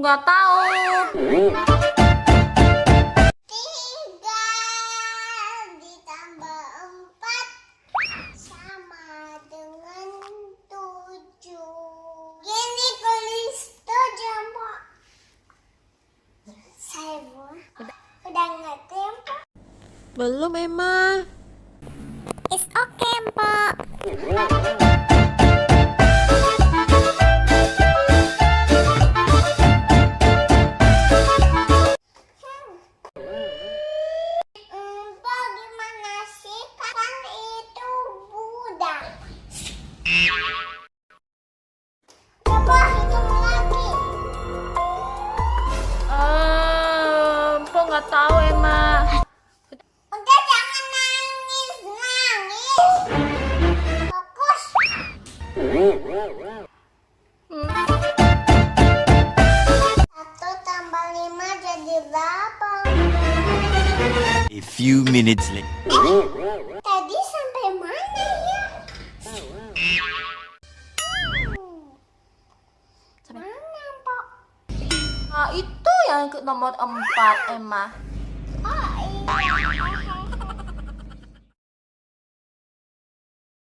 Nggak tahu. Tiga ditambah 4 sama dengan 7. Gini tulis 7, Mpok. Saya udah ngerti, Mpok? Belum, Emma. It's okay, Mpok. Mpok, gimana sih? Kan itu budak. Coba hitung lagi. Empok nggak tahu, Emma. Udah jangan nangis. Fokus. Satu tambah 5 jadi berapa? A few minutes later. Tadi sampai mana ya? Mana, Mpok? Nah, itu yang ke nomor 4, Emma. Oh iya.